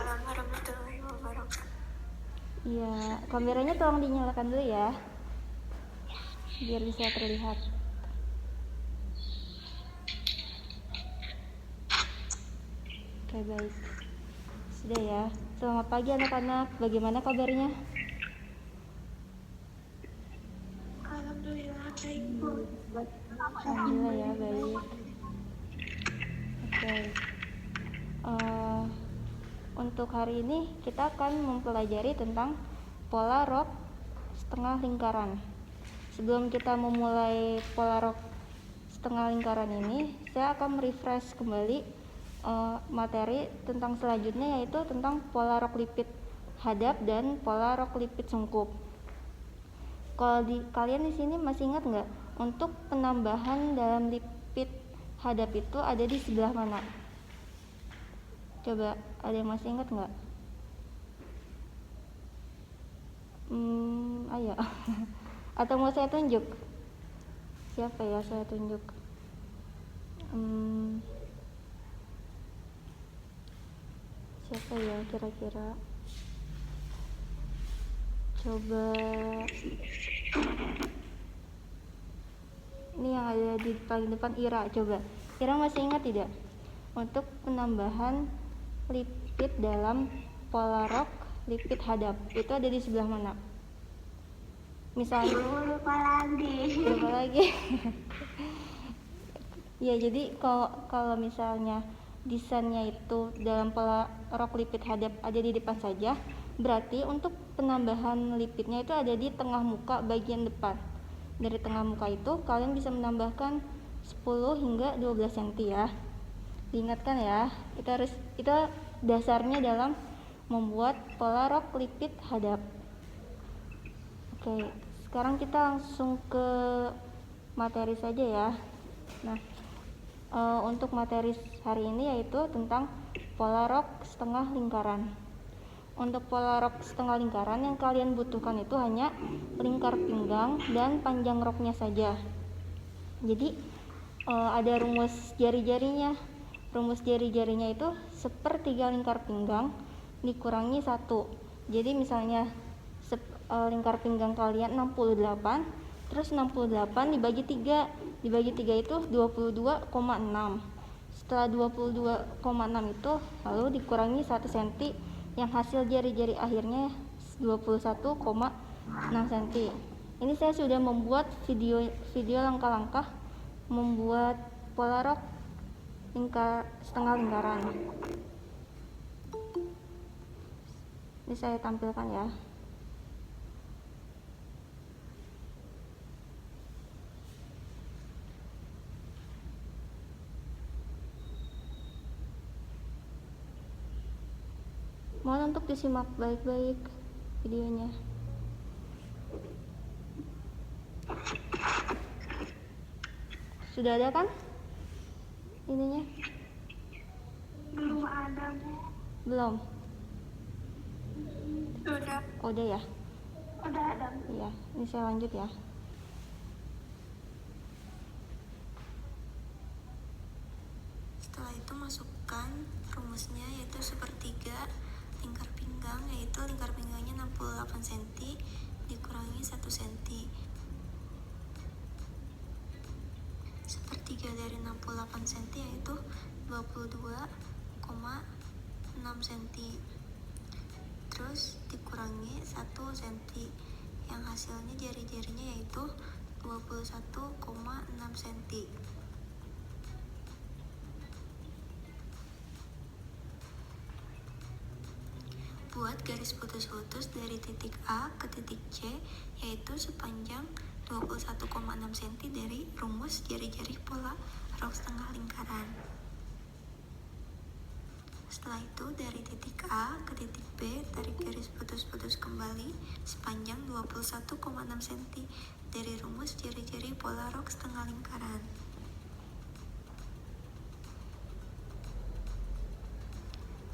Waalaikumsalam warahmatullahi wabarakatuh. Iya, kameranya tolong dinyalakan dulu ya, biar bisa terlihat. Oke, baik. Sudah ya. Selamat pagi anak-anak. Bagaimana kabarnya? Alhamdulillah baik, Bu. Alhamdulillah ya, baik. Oke. Untuk hari ini kita akan mempelajari tentang pola rok setengah lingkaran. Sebelum kita memulai pola rok setengah lingkaran ini, saya akan merefresh kembali materi tentang selanjutnya, yaitu tentang pola rok lipid hadap dan pola rok lipid sungkup. Kalau kalian di sini masih ingat nggak, untuk penambahan dalam lipid hadap itu ada di sebelah mana? Coba, ada yang masih ingat nggak? Ayo. Atau mau saya tunjuk? Siapa ya saya tunjuk? Siapa ya kira-kira? Coba. Ini yang ada di paling depan, Ira. Coba, Ira masih ingat tidak? Untuk penambahan lipid dalam pola rok lipid hadap itu ada di sebelah mana? Misalnya Lupa lagi. Ya, jadi kalau misalnya desainnya itu dalam pola rok lipid hadap ada di depan saja, berarti untuk penambahan lipidnya itu ada di tengah muka bagian depan. Dari tengah muka itu kalian bisa menambahkan 10 hingga 12 cm ya. Diingatkan ya, itu dasarnya dalam membuat pola rok lipid hadap. Oke, sekarang kita langsung ke materi saja ya. Nah, untuk materi hari ini yaitu tentang pola rok setengah lingkaran. Untuk pola rok setengah lingkaran yang kalian butuhkan itu hanya lingkar pinggang dan panjang roknya saja. Jadi ada rumus jari-jarinya. Rumus jari-jarinya itu sepertiga lingkar pinggang dikurangi 1. Jadi misalnya lingkar pinggang kalian 68, terus 68 dibagi 3. Dibagi 3 itu 22,6. Setelah 22,6 itu lalu dikurangi 1 cm, yang hasil jari-jari akhirnya 21,6 cm. Ini saya sudah membuat video langkah-langkah membuat pola rok setengah lingkaran. Ini saya tampilkan ya. Mohon untuk disimak baik-baik videonya. Sudah ada kan ininya? Belum ada, Bu. Belum? Sudah. Oh, udah ya? Udah ada, Bu. Iya, ini saya lanjut ya. Setelah itu masukkan rumusnya, yaitu sepertiga lingkar pinggang, yaitu lingkar pinggangnya 68 cm dikurangi 1 cm. Sepertiga dari 68 cm yaitu 22,6 cm. Terus dikurangi 1 cm, yang hasilnya jari-jarinya yaitu 21,6 cm. Buat garis putus-putus dari titik A ke titik C, yaitu sepanjang 21,6 cm dari rumus jari-jari pola rok setengah lingkaran. Setelah itu dari titik A ke titik B, tarik garis putus-putus kembali sepanjang 21,6 cm dari rumus jari-jari pola rok setengah lingkaran.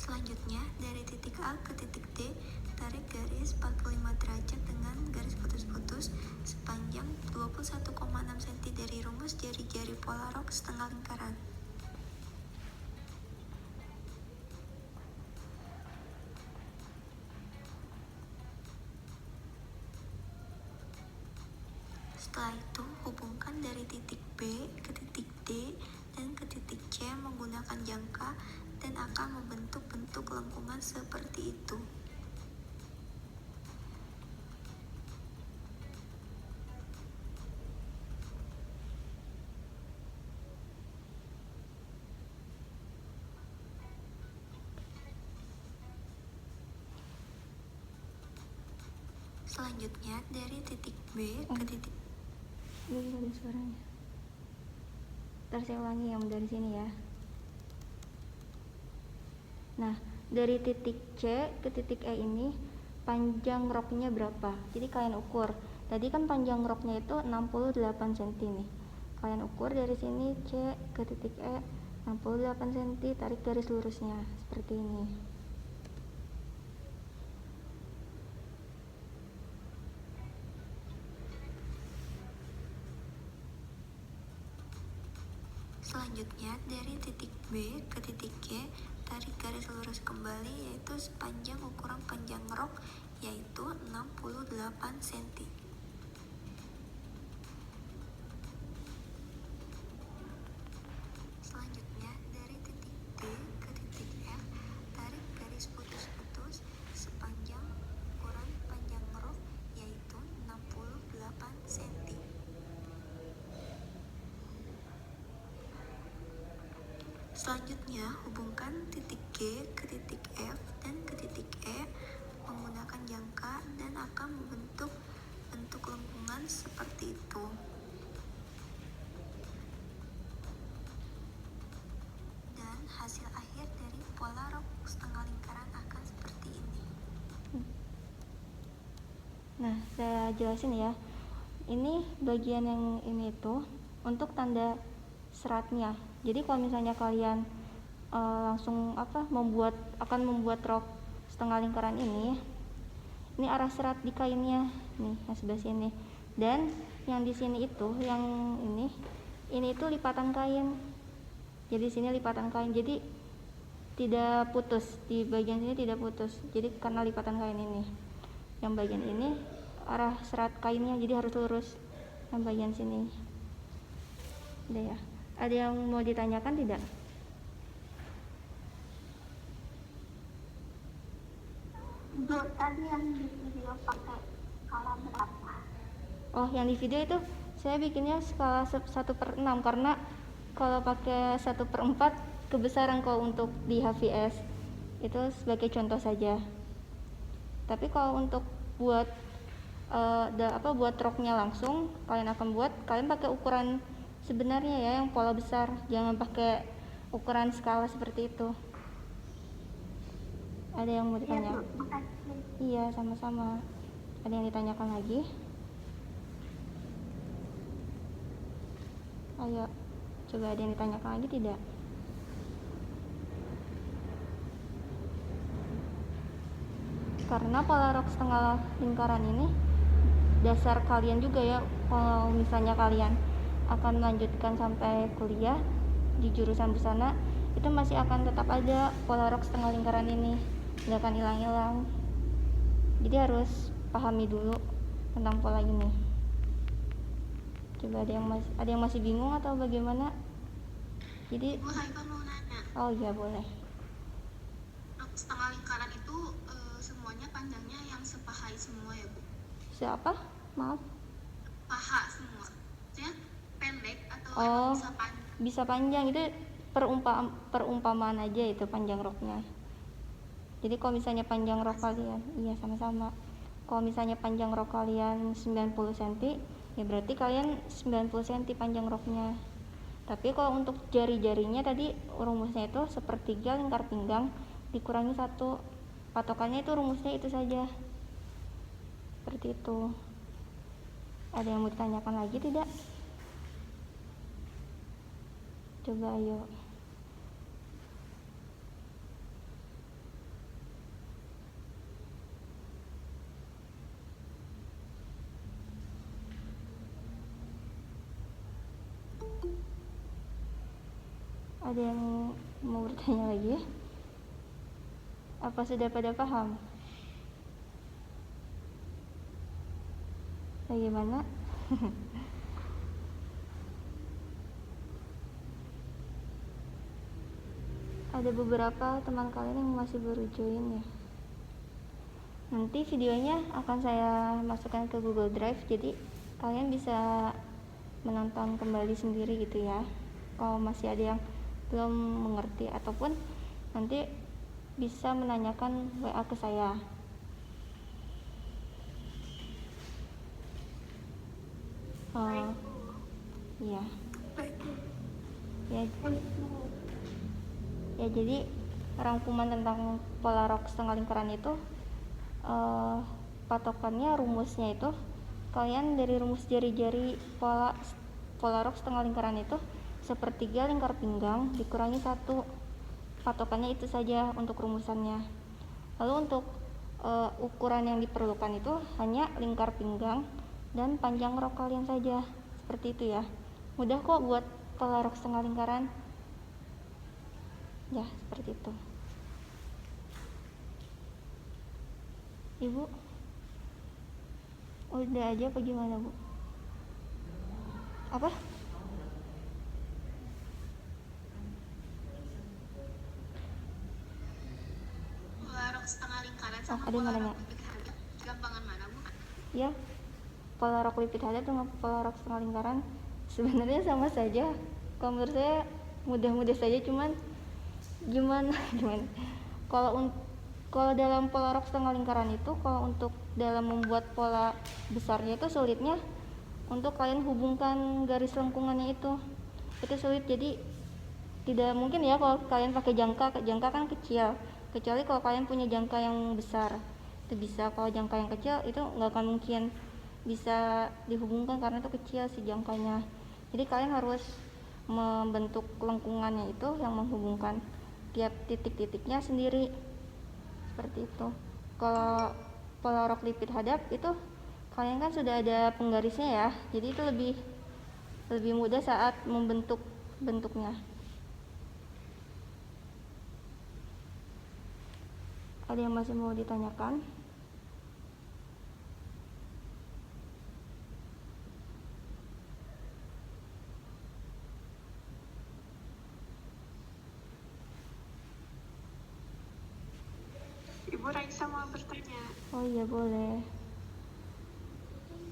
Selanjutnya, dari titik A ke titik D, tarik garis 45 derajat dengan garis putus-putus sepanjang 21,6 cm dari rumus jari-jari pola rok setengah lingkaran. Setelah itu, hubungkan dari titik B ke titik D dan ke titik C menggunakan jangka dan akan membentuk bentuk lengkungan seperti itu. Selanjutnya, dari titik B ke titik Ini ada suaranya. Ntar saya ulangi yang dari sini ya. Nah, dari titik C ke titik E ini panjang roknya berapa? Jadi kalian ukur. Tadi kan panjang roknya itu 68 cm nih. Kalian ukur dari sini C ke titik E 68 cm, tarik garis lurusnya seperti ini. Selanjutnya, dari titik B ke titik G, tarik garis lurus kembali yaitu sepanjang ukuran panjang rok yaitu 68 cm. Selanjutnya, dari titik D ke titik F, tarik garis putus-putus sepanjang ukuran panjang rok yaitu 68 cm. Selanjutnya, hubungkan titik G ke titik F dan ke titik E menggunakan jangka dan akan membentuk bentuk lengkungan seperti itu. Dan hasil akhir dari pola rok setengah lingkaran akan seperti ini. Nah, saya jelasin ya. Ini bagian yang ini itu untuk tanda seratnya. Jadi kalau misalnya kalian langsung akan membuat rok setengah lingkaran ini arah serat di kainnya nih, yang sebelah sini. Dan yang di sini itu, yang ini itu lipatan kain. Jadi sini lipatan kain. Jadi tidak putus, di bagian sini tidak putus. Jadi karena lipatan kain ini. Yang bagian ini arah serat kainnya jadi harus lurus. Yang bagian sini. Udah ya. Ada yang mau ditanyakan tidak? Bu, tadi yang di video pakai skala berapa? Oh, yang di video itu saya bikinnya skala 1/6 karena kalau pakai 1/4 kebesaran kalau untuk di HVS. Itu sebagai contoh saja. Tapi kalau untuk buat buat roknya langsung kalian pakai ukuran sebenarnya ya, yang pola besar, jangan pakai ukuran skala seperti itu. Ada yang mau ditanya? Iya, sama-sama. Ada yang ditanyakan lagi? Ayo, coba ada yang ditanyakan lagi tidak? Karena pola rok setengah lingkaran ini dasar kalian juga ya. Kalau misalnya kalian akan melanjutkan sampai kuliah di jurusan busana, itu masih akan tetap ada pola rok setengah lingkaran ini, nggak akan hilang-hilang. Jadi harus pahami dulu tentang pola ini. Coba ada yang masih bingung atau bagaimana? Jadi Bu, Haifah mau nanya. Oh iya, boleh. Rok setengah lingkaran itu semuanya panjangnya yang sepahai semua ya, Bu? Siapa? Maaf. Paha semua. Maksudnya pendek atau Oh, emang bisa panjang? bisa panjang. Itu perumpamaan aja itu panjang roknya. Jadi kalau misalnya panjang rok kalian, iya sama-sama. Kalau misalnya panjang rok kalian 90 cm, ya berarti kalian 90 cm panjang roknya. Tapi kalau untuk jari-jarinya tadi rumusnya itu sepertiga lingkar pinggang dikurangi 1. Patokannya itu rumusnya itu saja. Seperti itu. Ada yang mau ditanyakan lagi tidak? Coba ayo. Ada yang mau bertanya lagi? Apa sudah pada paham? Bagaimana? ada beberapa teman kalian yang masih baru join ya. Nanti videonya akan saya masukkan ke Google Drive, jadi kalian bisa menonton kembali sendiri gitu ya. Kalau masih ada yang belum mengerti ataupun nanti bisa menanyakan WA ke saya. Iya. Ya, jadi rangkuman tentang pola rok setengah lingkaran itu patokannya, rumusnya itu kalian dari rumus jari-jari pola rok setengah lingkaran itu sepertiga lingkar pinggang dikurangi 1. Patokannya itu saja untuk rumusannya. Lalu untuk ukuran yang diperlukan itu hanya lingkar pinggang dan panjang rok kalian saja. Seperti itu ya. Mudah kok buat pola rok setengah lingkaran. Ya, seperti itu. Ibu udah aja apa gimana, Bu? Apa? Pola rok setengah lingkaran sama ada yang pola nanya. rok lipit hadap, gampangan mana, Bu? Ya, pola rok lipit hadap dengan pola rok setengah lingkaran sebenarnya sama saja. Kalau menurut saya mudah-mudah saja, cuman gimana kalau dalam pola rok setengah lingkaran itu, kalau untuk dalam membuat pola besarnya itu sulitnya untuk kalian hubungkan garis lengkungannya itu sulit. Jadi tidak mungkin ya kalau kalian pakai jangka kan kecil, kecuali kalau kalian punya jangka yang besar itu bisa. Kalau jangka yang kecil itu nggak akan mungkin bisa dihubungkan karena itu kecil si jangkanya. Jadi kalian harus membentuk lengkungannya itu yang menghubungkan tiap titik-titiknya sendiri, seperti itu. Kalau pola rok lipit hadap itu kalian kan sudah ada penggarisnya ya, jadi itu lebih mudah saat membentuk bentuknya. Ada yang masih mau ditanyakan? Ibu Raisa mau bertanya. Oh iya, boleh.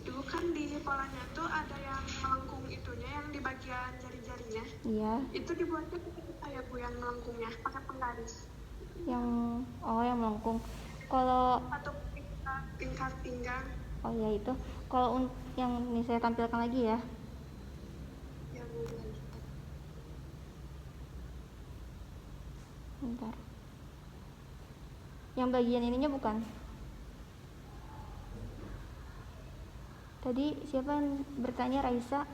Ibu kan di polanya tuh ada yang melengkung itunya, yang di bagian jari-jarinya. Iya. Itu dibuatnya kayak Bu yang melengkungnya pakai penggaris. Yang melengkung. Kalau Atau lingkar pinggang. Oh iya itu. Kalau yang ini saya tampilkan lagi ya. Ya Bu. Bentar. Yang bagian ininya bukan? Tadi siapa yang bertanya, Raisa?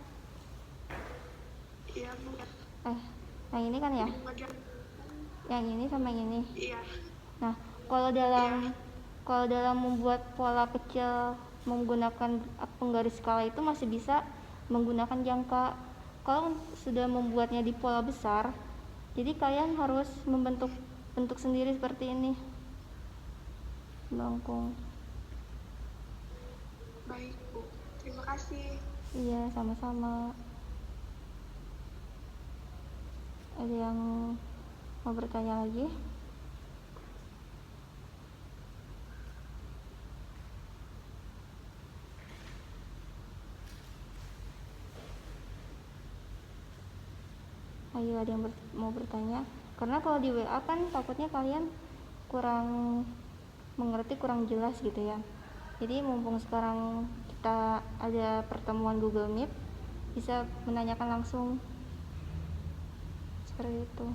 Iya Bu. Yang ini kan ya? Bagian. Yang ini sama yang ini. Iya. Nah, kalau dalam membuat pola kecil menggunakan penggaris skala itu masih bisa menggunakan jangka. Kalau sudah membuatnya di pola besar, jadi kalian harus membentuk sendiri seperti ini. Melengkung. Baik Bu. Terima kasih. Iya, sama-sama. Ada yang mau bertanya lagi? Ayo, ada yang mau bertanya? Karena kalau di WA kan takutnya kalian kurang mengerti, kurang jelas gitu ya. Jadi mumpung sekarang kita ada pertemuan Google Meet, bisa menanyakan langsung seperti itu.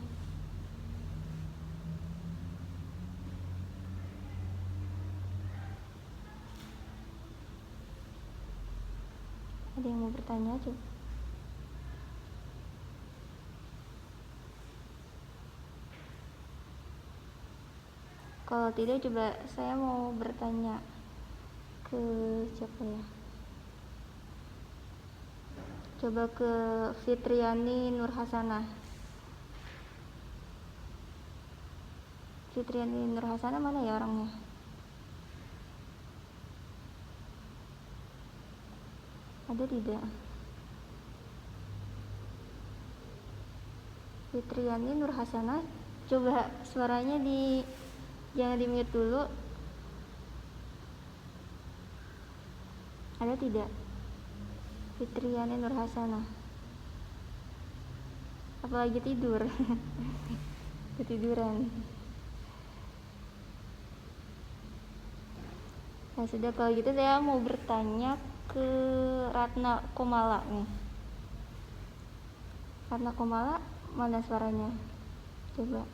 Ada yang mau bertanya? Coba. Kalau tidak, coba saya mau bertanya ke siapa ya? Coba ke Fitriani Nurhasanah. Fitriani Nurhasanah mana ya orangnya? Ada tidak? Fitriani Nurhasanah, Coba suaranya jangan di mute dulu. Ada tidak? Fitriani Nurhasana. Apalagi tidur. Ketiduran. Nah, sudah, kalau gitu saya mau bertanya ke Ratna Komala nih. Ratna Komala, mana suaranya? Coba.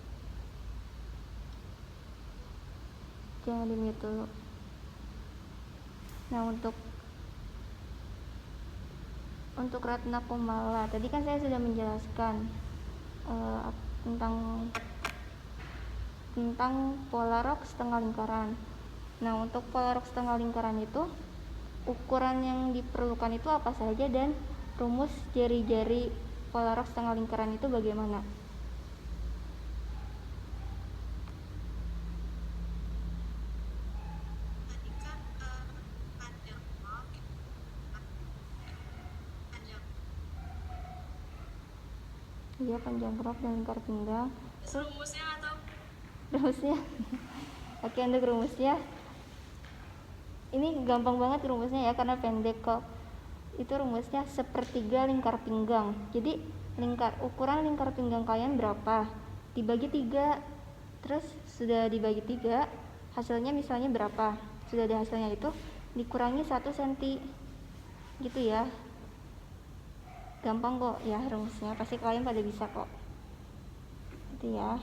Jangan di mute dulu. Nah, untuk Ratna Komala, tadi kan saya sudah menjelaskan tentang pola rok setengah lingkaran. Nah, untuk pola rok setengah lingkaran itu ukuran yang diperlukan itu apa saja, dan rumus jari-jari pola rok setengah lingkaran itu bagaimana? Tadi kan panjang rok, panjang Iya, panjang rok dan lingkar pinggang. Terus rumusnya atau rumusnya. Oke, untuk rumusnya ini gampang banget rumusnya ya, karena pendek kok. Itu rumusnya sepertiga lingkar pinggang. Jadi ukuran lingkar pinggang kalian berapa, dibagi 3. Terus sudah dibagi 3, hasilnya misalnya berapa, sudah ada hasilnya, itu dikurangi 1 cm gitu ya. Gampang kok ya rumusnya, pasti kalian pada bisa kok. Gitu ya.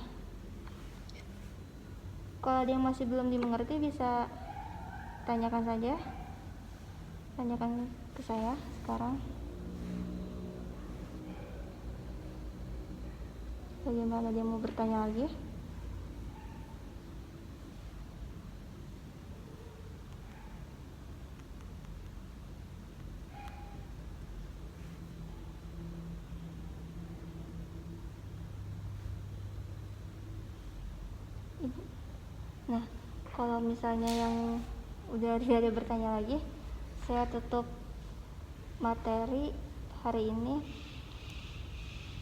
Kalau ada yang masih belum dimengerti bisa tanyakan saja. Tanyakan ke saya sekarang. Bagaimana, dia mau bertanya lagi? Nah, kalau misalnya yang udah tidak ada bertanya lagi, saya tutup materi hari ini.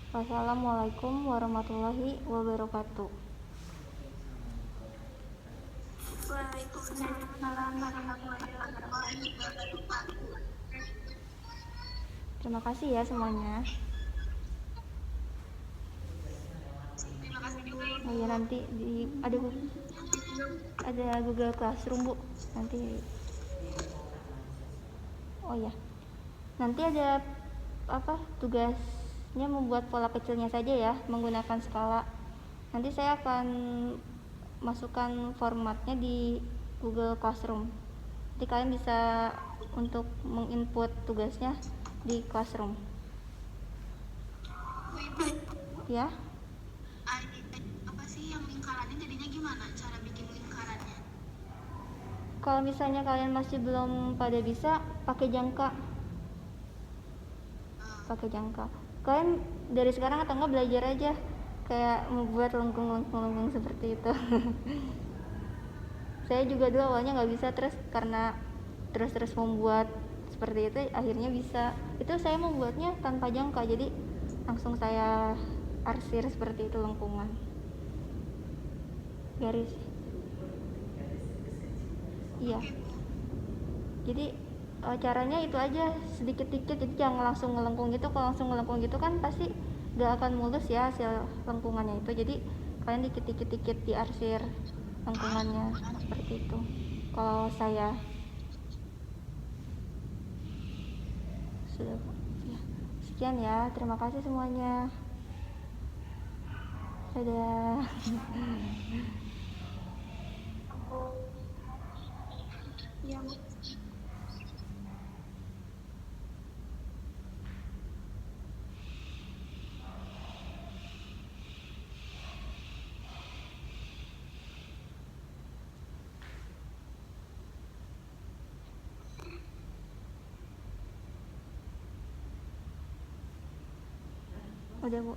Wassalamualaikum warahmatullahi wabarakatuh. Waalaikumsalam warahmatullahi wabarakatuh. Terima kasih ya semuanya. Terima kasih juga Ibu. Oh ya, nanti ada Google Classroom, Bu. Nanti nanti ada tugasnya, membuat pola kecilnya saja ya, menggunakan skala. Nanti saya akan masukkan formatnya di Google Classroom. Jadi kalian bisa untuk menginput tugasnya di Classroom. Ya. Apa sih yang lingkarannya, jadinya gimana cara bikin lingkarannya? Kalau misalnya kalian masih belum pada bisa, pakai jangka. Kalian dari sekarang atau enggak belajar aja kayak membuat lengkung seperti itu. Saya juga dulu awalnya nggak bisa, terus karena terus membuat seperti itu akhirnya bisa. Itu saya membuatnya tanpa jangka, jadi langsung saya arsir seperti itu, lengkungan garis. Iya, jadi caranya itu aja, sedikit-sedikit. Jadi jangan langsung ngelengkung gitu. Kalau langsung ngelengkung gitu kan pasti gak akan mulus ya hasil lengkungannya itu. Jadi kalian dikit-dikit diarsir lengkungannya seperti itu. Kalau saya sudah ya. Sekian ya, terima kasih semuanya. Dadah. Yang Udah, Bu.